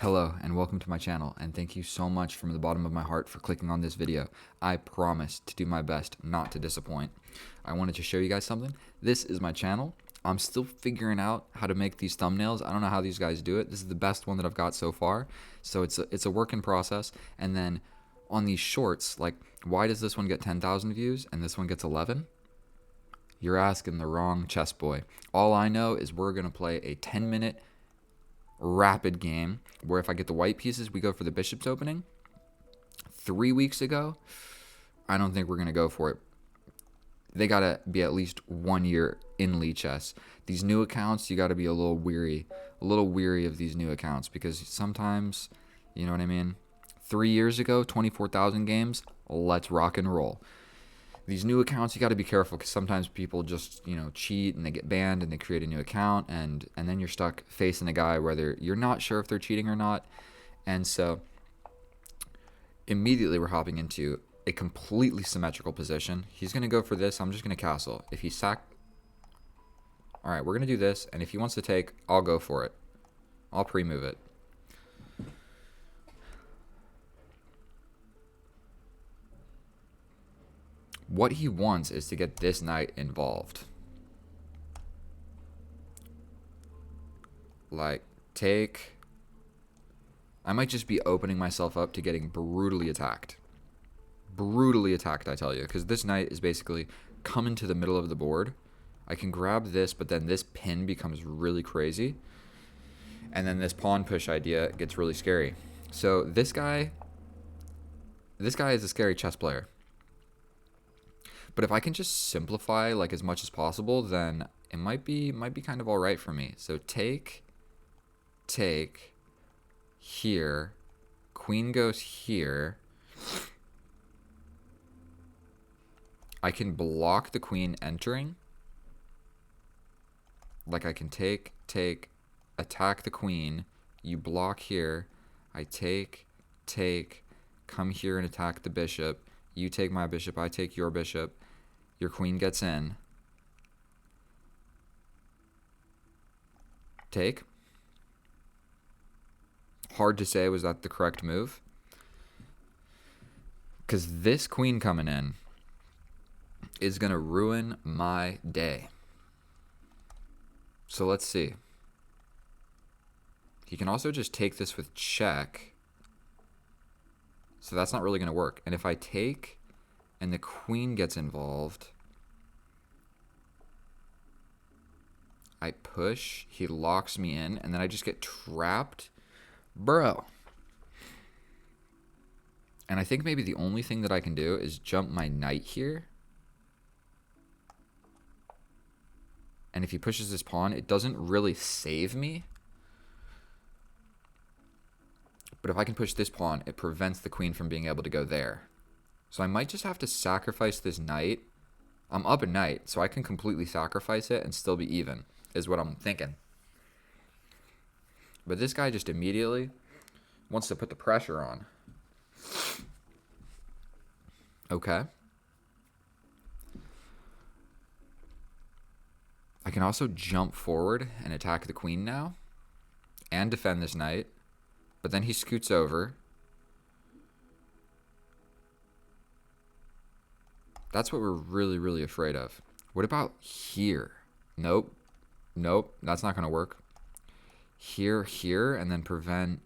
Hello and welcome to my channel, and thank you so much from the bottom of my heart for clicking on this video. I promise to do my best not to disappoint. I wanted to show you guys something. This is my channel. I'm still figuring out how to make these thumbnails. I don't know how these guys do it. This is the best one that I've got so far. So it's a work in process. And then on these shorts, like, why does this one get 10,000 views and this one gets 11? You're asking the wrong chess boy. All I know is we're going to play a 10-minute rapid game where if I get the white pieces, we go for the bishop's opening. 3 weeks ago, I don't think we're going to go for it. They got to be at least 1 year in Lee chess. These new accounts, you got to be a little weary of these new accounts because sometimes, you know what I mean? 3 years ago, 24,000 games, let's rock and roll. These new accounts, you got to be careful because sometimes people just, cheat and they get banned and they create a new account and then you're stuck facing a guy whether you're not sure if they're cheating or not. And so immediately we're hopping into a completely symmetrical position. He's going to go for this. I'm just going to castle. If he all right, we're going to do this. And if he wants to take, I'll go for it. I'll pre-move it. What he wants is to get this knight involved. Like, take. I might just be opening myself up to getting brutally attacked. Brutally attacked, I tell you. Because this knight is basically coming to the middle of the board. I can grab this, but then this pin becomes really crazy. And then this pawn push idea gets really scary. So this guy is a scary chess player. But if I can just simplify like as much as possible, then it might be kind of all right for me. So take, here, queen goes here. I can block the queen entering. Like I can take, attack the queen. You block here. I take, come here and attack the bishop. You take my bishop, I take your bishop. Your queen gets in. Take. Hard to say, was that the correct move? Because this queen coming in is going to ruin my day. So let's see. He can also just take this with check. So that's not really going to work. And if I take and the queen gets involved, I push, he locks me in, and then I just get trapped. Bro. And I think maybe the only thing that I can do is jump my knight here. And if he pushes this pawn, it doesn't really save me. But if I can push this pawn, it prevents the queen from being able to go there. So I might just have to sacrifice this knight. I'm up a knight, so I can completely sacrifice it and still be even, is what I'm thinking. But this guy just immediately wants to put the pressure on. Okay. I can also jump forward and attack the queen now and defend this knight. But then he scoots over. That's what we're really afraid of. What about here? Nope. That's not going to work. Here, and then prevent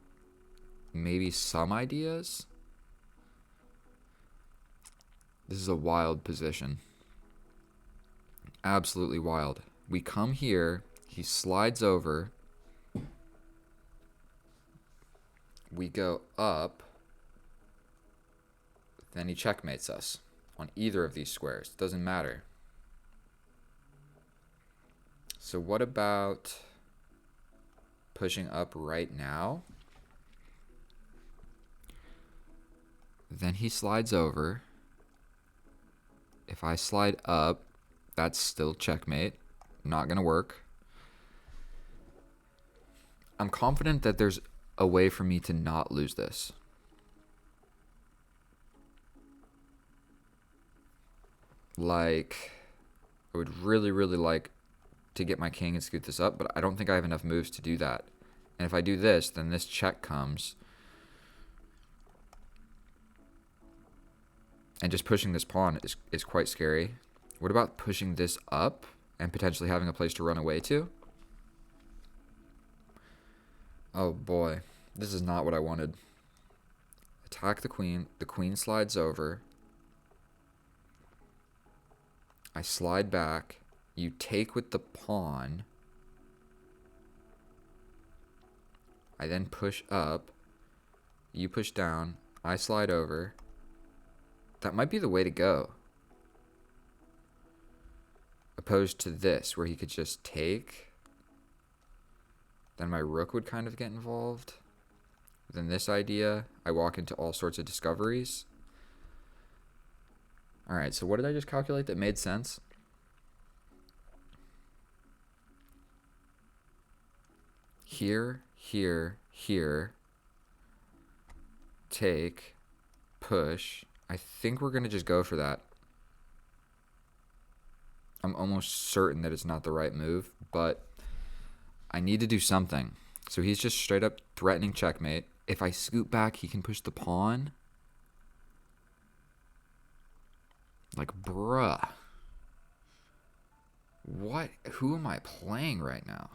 maybe some ideas. This is a wild position. Absolutely wild. We come here. He slides over. We go up. Then he checkmates us on either of these squares. Doesn't matter. So what about pushing up right now? Then he slides over. If I slide up, that's still checkmate. Not going to work. I'm confident that there's a way for me to not lose this. Like, I would really like to get my king and scoot this up, but I don't think I have enough moves to do that. And if I do this, then this check comes. And just pushing this pawn is quite scary. What about pushing this up and potentially having a place to run away to? Oh boy, this is not what I wanted. Attack the queen. The queen slides over. I slide back. You take with the pawn. I then push up. You push down. I slide over. That might be the way to go. Opposed to this, where he could just take. Then my rook would kind of get involved. Then this idea, I walk into all sorts of discoveries. Alright, so what did I just calculate that made sense? Here, here, here. Take, push. I think we're going to just go for that. I'm almost certain that it's not the right move, but I need to do something. So he's just straight up threatening checkmate. If I scoot back, he can push the pawn. Like, bruh. What? Who am I playing right now?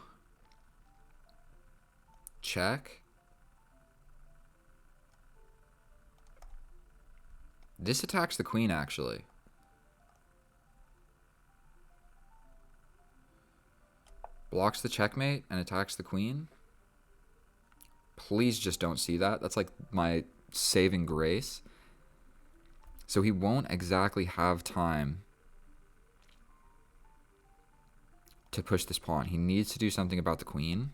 Check. This attacks the queen, actually. Blocks the checkmate and attacks the queen. Please just don't see that. That's like my saving grace. So he won't exactly have time to push this pawn. He needs to do something about the queen.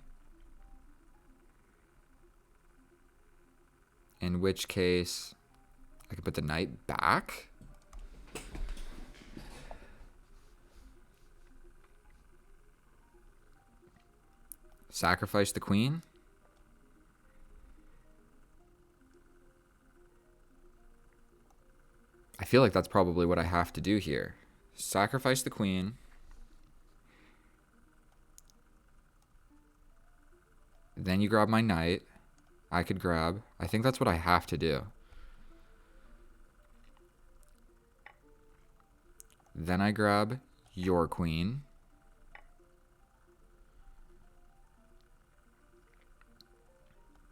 In which case, I could put the knight back. Sacrifice the queen. I feel like that's probably what I have to do here. Sacrifice the queen. Then you grab my knight. I could grab. I think that's what I have to do. Then I grab your queen.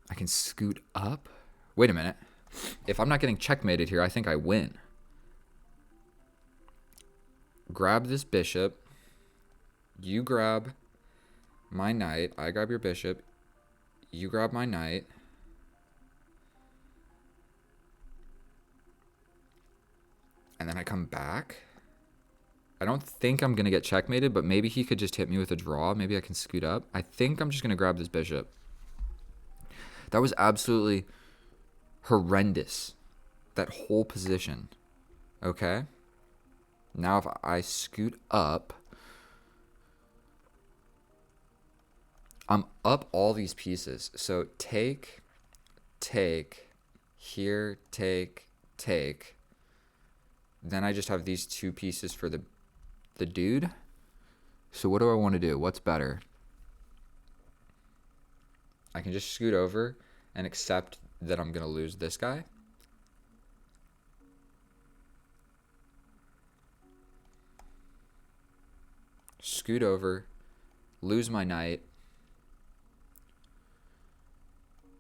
I can scoot up. Wait a minute. If I'm not getting checkmated here, I think I win. Grab this bishop. You grab my knight. I grab your bishop. You grab my knight. And then I come back. I don't think I'm going to get checkmated, but maybe he could just hit me with a draw. Maybe I can scoot up. I think I'm just going to grab this bishop. That was absolutely horrendous. That whole position. Okay? Now if I scoot up, I'm up all these pieces. So take, here, take. Then I just have these two pieces for the dude. So what do I want to do? What's better? I can just scoot over and accept that I'm going to lose this guy. Scoot over, lose my knight,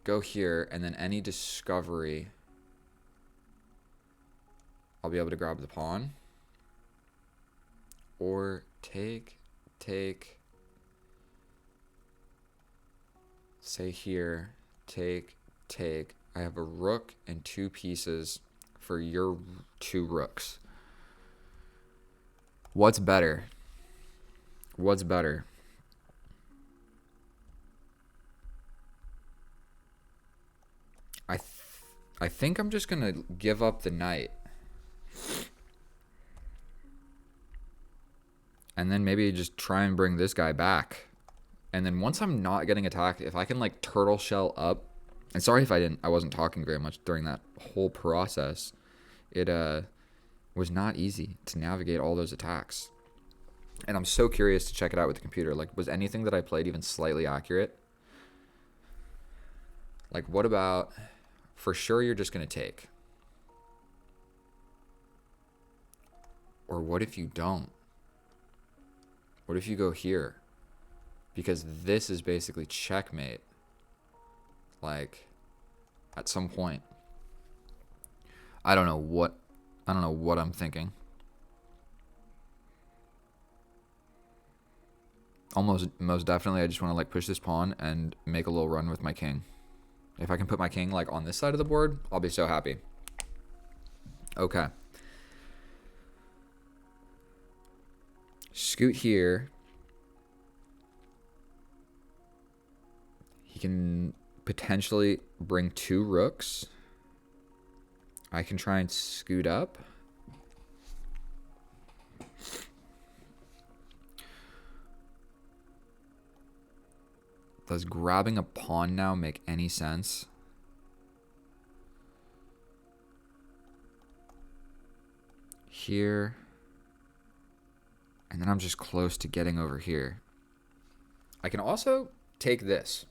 go here, and then any discovery, I'll be able to grab the pawn. Or take, say here, take. I have a rook and two pieces for your two rooks. What's better? What's better? I think I'm just going to give up the knight. And then maybe just try and bring this guy back. And then once I'm not getting attacked, if I can like turtle shell up, and sorry if I wasn't talking very much during that whole process. It was not easy to navigate all those attacks. And I'm so curious to check it out with the computer. Like, was anything that I played even slightly accurate? Like, what about, for sure you're just going to take. Or what if you don't? What if you go here? Because this is basically checkmate. Like, at some point. I don't know what I'm thinking. Most definitely I just want to like push this pawn and make a little run with my king. If I can put my king like on this side of the board, I'll be so happy. Okay. Scoot here. He can potentially bring 2 rooks. I can try and scoot up. Does grabbing a pawn now make any sense? Here. And then I'm just close to getting over here. I can also take this.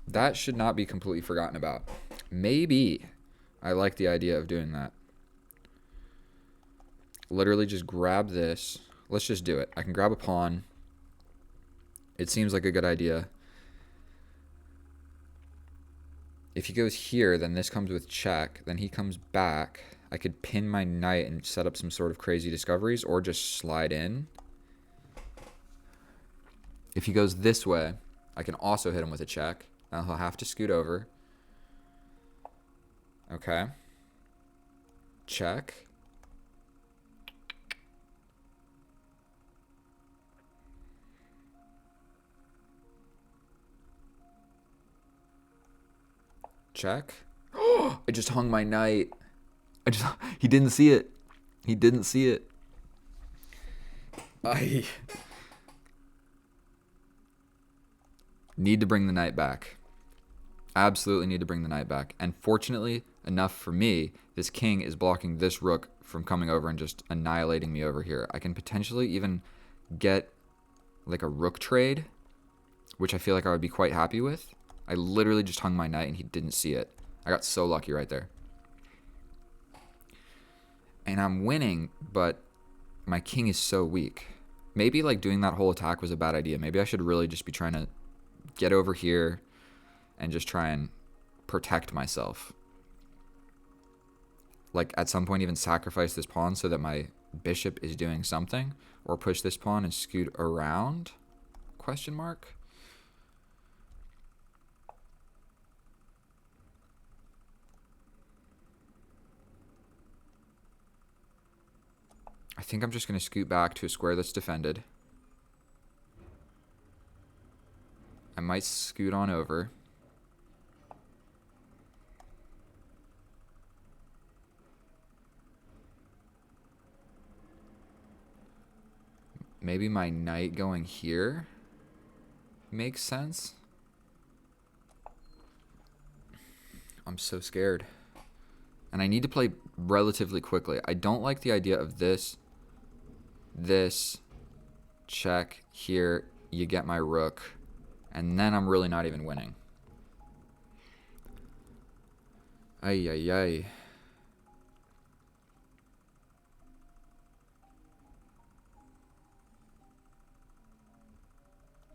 That should not be completely forgotten about. Maybe I like the idea of doing that. Literally just grab this. Let's just do it. I can grab a pawn. It seems like a good idea. If he goes here, then this comes with check. Then he comes back. I could pin my knight and set up some sort of crazy discoveries, or just slide in. If he goes this way, I can also hit him with a check. Now he'll have to scoot over. Okay. Check. Check. I just hung my knight. He didn't see it. He didn't see it. I need to bring the knight back. Absolutely need to bring the knight back. And fortunately enough for me, this king is blocking this rook from coming over and just annihilating me over here. I can potentially even get like a rook trade, which I feel like I would be quite happy with. I literally just hung my knight and he didn't see it. I got so lucky right there. And I'm winning, but my king is so weak. Maybe like doing that whole attack was a bad idea. Maybe I should really just be trying to get over here and just try and protect myself. Like at some point even sacrifice this pawn so that my bishop is doing something, or push this pawn and scoot around? Question mark. I think I'm just going to scoot back to a square that's defended. I might scoot on over. Maybe my knight going here makes sense. I'm so scared. And I need to play relatively quickly. I don't like the idea of this, check, here, you get my rook, and then I'm really not even winning. Ay, ay, ay.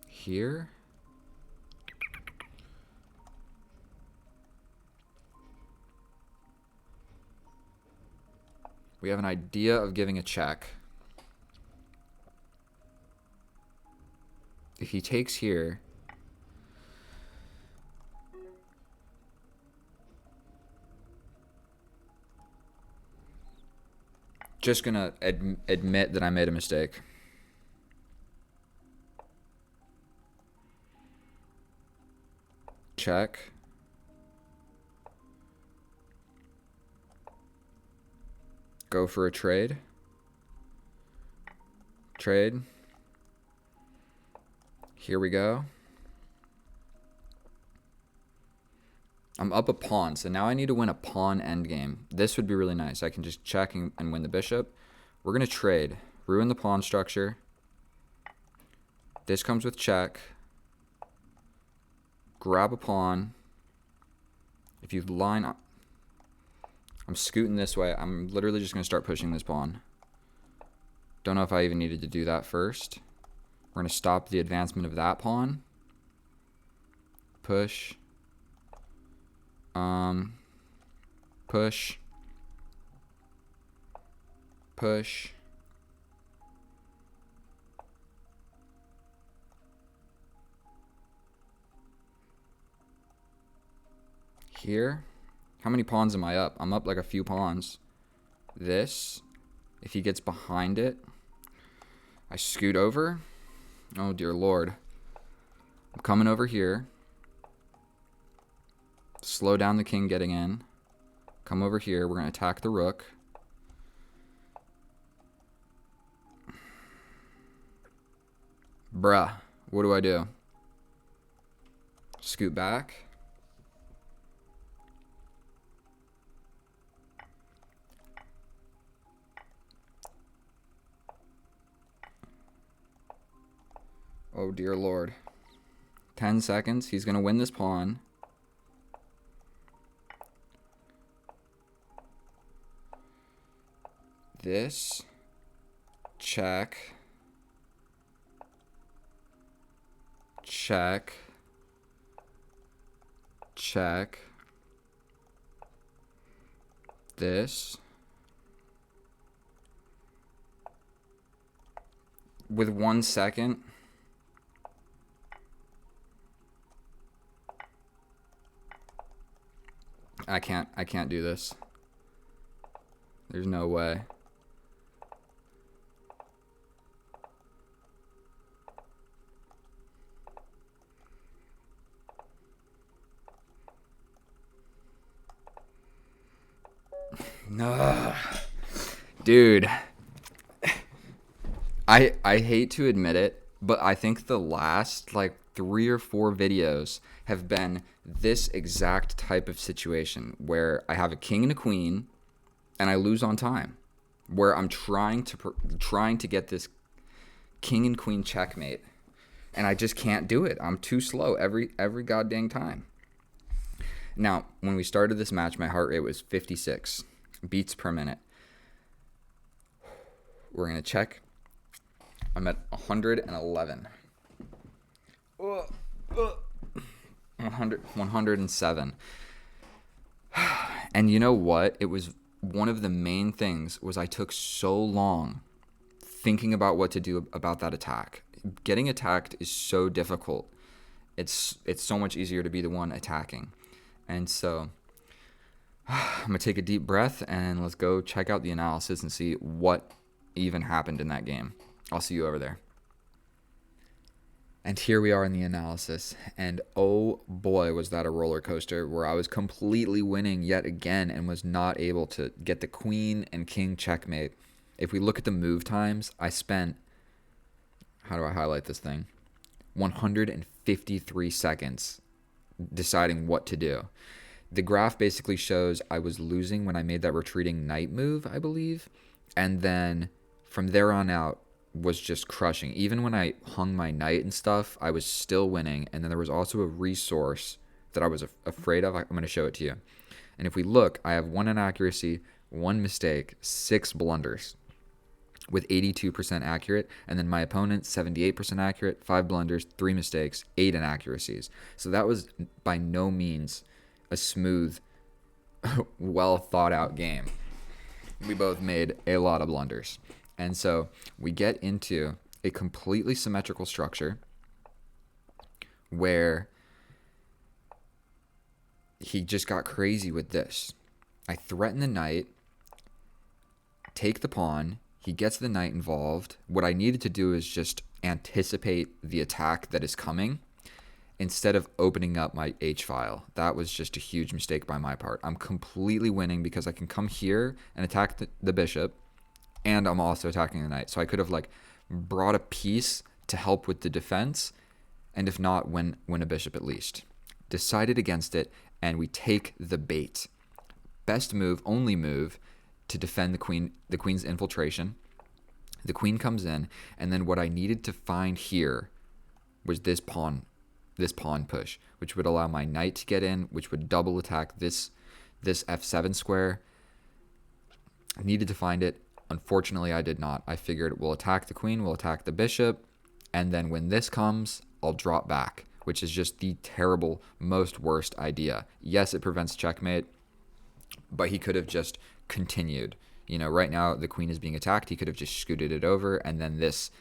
Here? We have an idea of giving a check. If he takes here, just gonna admit that I made a mistake. Check. Go for a trade. Trade. Here we go. I'm up a pawn, so now I need to win a pawn endgame. This would be really nice. I can just check and win the bishop. We're going to trade. Ruin the pawn structure. This comes with check. grab a pawn. If you line up, I'm scooting this way. I'm literally just going to start pushing this pawn. Don't know if I even needed to do that first. We're going to stop the advancement of that pawn. Push. Push. Push. Here. How many pawns am I up? I'm up like a few pawns. This. If he gets behind it, I scoot over. Oh, dear Lord. I'm coming over here. Slow down the king getting in. Come over here. We're going to attack the rook. Bruh. What do I do? Scoot back. Oh, dear Lord. 10 seconds. He's going to win this pawn. This. Check. Check. Check. This. With 1 second. I can't do this. There's no way. No. Dude. I hate to admit it, but I think the last like 3 or 4 videos have been this exact type of situation where I have a king and a queen and I lose on time, where I'm trying to get this king and queen checkmate and I just can't do it. I'm too slow every goddamn time. Now, when we started this match, my heart rate was 56 beats per minute. We're going to check. I'm at 111. 107. And you know what? It was one of the main things was I took so long thinking about what to do about that attack. Getting attacked is so difficult. It's so much easier to be the one attacking. And so I'm going to take a deep breath and let's go check out the analysis and see what even happened in that game. I'll see you over there. And here we are in the analysis, and oh boy, was that a roller coaster where I was completely winning yet again and was not able to get the queen and king checkmate. If we look at the move times, I spent, how do I highlight this thing? 153 seconds deciding what to do. The graph basically shows I was losing when I made that retreating knight move, I believe, and then from there on out, was just crushing. Even when I hung my knight and stuff, I was still winning. And then there was also a resource that I was afraid of. I'm going to show it to you. And if we look, I have 1 inaccuracy, 1 mistake, 6 blunders with 82% accurate. And then my opponent, 78% accurate, 5 blunders, 3 mistakes, 8 inaccuracies. So that was by no means a smooth, well thought out game. We both made a lot of blunders. And so we get into a completely symmetrical structure where he just got crazy with this. I threaten the knight, take the pawn, he gets the knight involved. What I needed to do is just anticipate the attack that is coming instead of opening up my H file. That was just a huge mistake by my part. I'm completely winning because I can come here and attack the bishop. And I'm also attacking the knight. So I could have like brought a piece to help with the defense. And if not, win a bishop at least. Decided against it. And we take the bait. Best move, only move to defend the queen's infiltration. The queen comes in. And then what I needed to find here was this pawn this pawn push, which would allow my knight to get in, which would double attack this f7 square. I needed to find it. Unfortunately, I did not. I figured we'll attack the queen, we'll attack the bishop, and then when this comes, I'll drop back, which is just the terrible, most worst idea. Yes, it prevents checkmate, but he could have just continued. You know, right now the queen is being attacked. He could have just scooted it over, and then this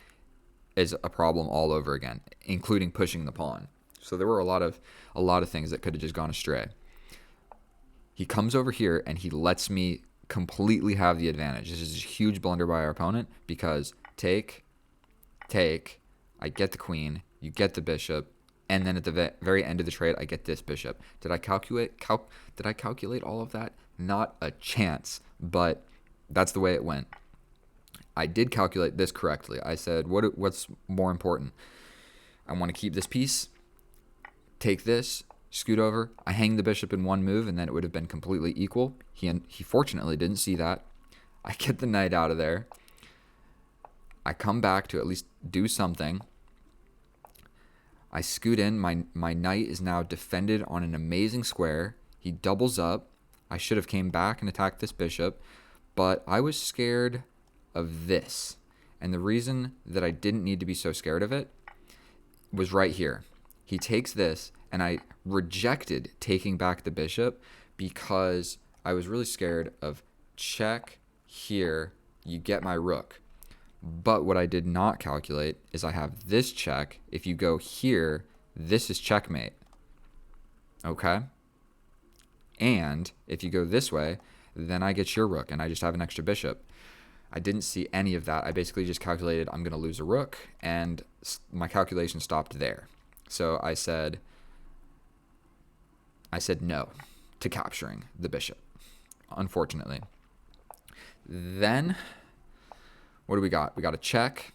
is a problem all over again, including pushing the pawn. So there were a lot of things that could have just gone astray. He comes over here and he lets me completely have the advantage. This is a huge blunder by our opponent because take, I get the queen, you get the bishop, and then at the very end of the trade, I get this bishop. Did I calculate all of that? Not a chance, but that's the way it went. I did calculate this correctly. I said, what's more important? I want to keep this piece, take this, scoot over. I hang the bishop in one move, and then it would have been completely equal. He fortunately didn't see that. I get the knight out of there. I come back to at least do something. I scoot in. My knight is now defended on an amazing square. He doubles up. I should have came back and attacked this bishop, but I was scared of this. And the reason that I didn't need to be so scared of it was right here. He takes this, and I rejected taking back the bishop because I was really scared of check here, you get my rook. But what I did not calculate is I have this check. If you go here, this is checkmate. Okay? And if you go this way, then I get your rook, and I just have an extra bishop. I didn't see any of that. I basically just calculated I'm going to lose a rook, and my calculation stopped there. So I said no to capturing the bishop, unfortunately. Then, what do we got? We got a check.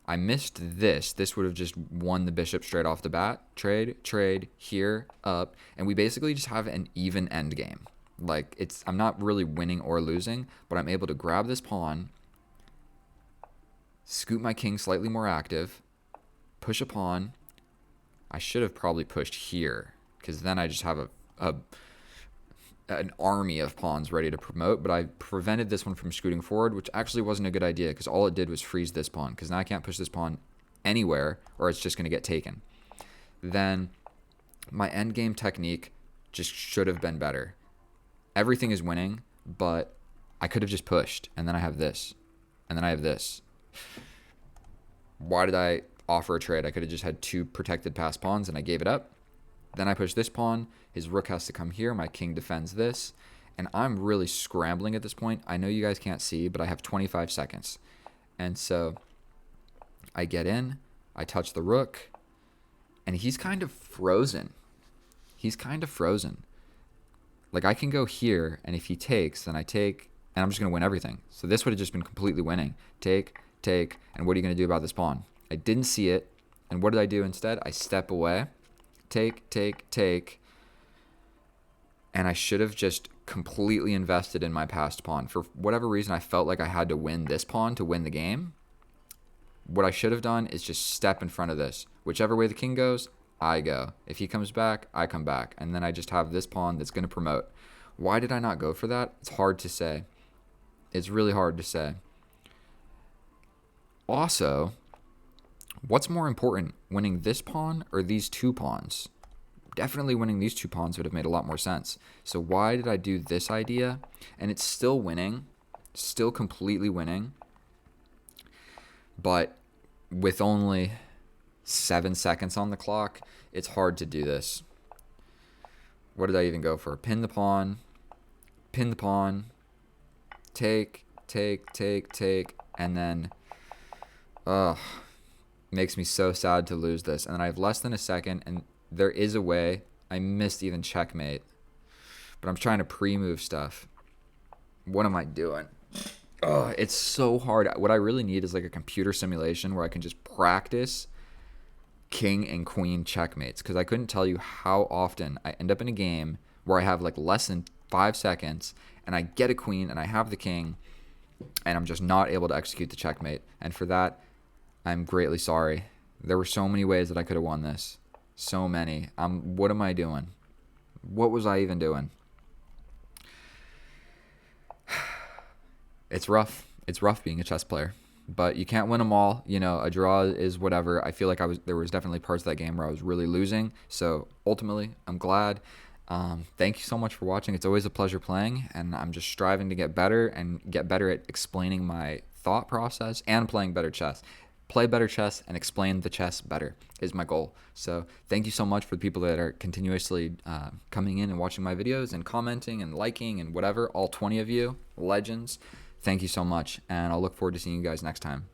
I missed this. This would have just won the bishop straight off the bat. Trade, here, up. And we basically just have an even end game. Like, I'm not really winning or losing, but I'm able to grab this pawn, scoot my king slightly more active, push a pawn. I should have probably pushed here, because then I just have an army of pawns ready to promote, but I prevented this one from scooting forward, which actually wasn't a good idea, because all it did was freeze this pawn, because now I can't push this pawn anywhere, or it's just going to get taken. Then my endgame technique just should have been better. Everything is winning, but I could have just pushed, and then I have this, and then I have this. Why did I offer a trade? I could have just had two protected passed pawns, and I gave it up. Then I push this pawn. His rook has to come here. My king defends this. And I'm really scrambling at this point. I know you guys can't see, but I have 25 seconds. And so I get in. I touch the rook. And he's kind of frozen. Like, I can go here, and if he takes, then I take, and I'm just going to win everything. So this would have just been completely winning. Take, and what are you going to do about this pawn? I didn't see it, and what did I do instead? I step away. Take, and I should have just completely invested in my passed pawn. For whatever reason, I felt like I had to win this pawn to win the game. What I should have done is just step in front of this. Whichever way the king goes, I go. If he comes back, I come back. And then I just have this pawn that's going to promote. Why did I not go for that? It's hard to say. It's really hard to say. Also, what's more important, winning this pawn or these two pawns? Definitely winning these two pawns would have made a lot more sense. So why did I do this idea? And it's still winning, still completely winning, but with only 7 seconds on the clock, it's hard to do this. What did I even go for? Pin the pawn, take, and then, makes me so sad to lose this. And then I have less than a second, and there is a way. I missed even checkmate, but I'm trying to pre-move stuff. What am I doing? Oh, it's so hard. What I really need is like a computer simulation where I can just practice king and queen checkmates, because I couldn't tell you how often I end up in a game where I have like less than 5 seconds and I get a queen and I have the king and I'm just not able to execute the checkmate. And for that, I'm greatly sorry. There were so many ways that I could have won this. So many. What am I doing? What was I even doing? It's rough. It's rough being a chess player, but you can't win them all. You know, a draw is whatever. I feel like there was definitely parts of that game where I was really losing. So ultimately, I'm glad. Thank you so much for watching. It's always a pleasure playing, and I'm just striving to get better and get better at explaining my thought process and playing better chess. Play better chess and explain the chess better is my goal. So thank you so much for the people that are continuously coming in and watching my videos and commenting and liking and whatever. All 20 of you, legends. Thank you so much, and I'll look forward to seeing you guys next time.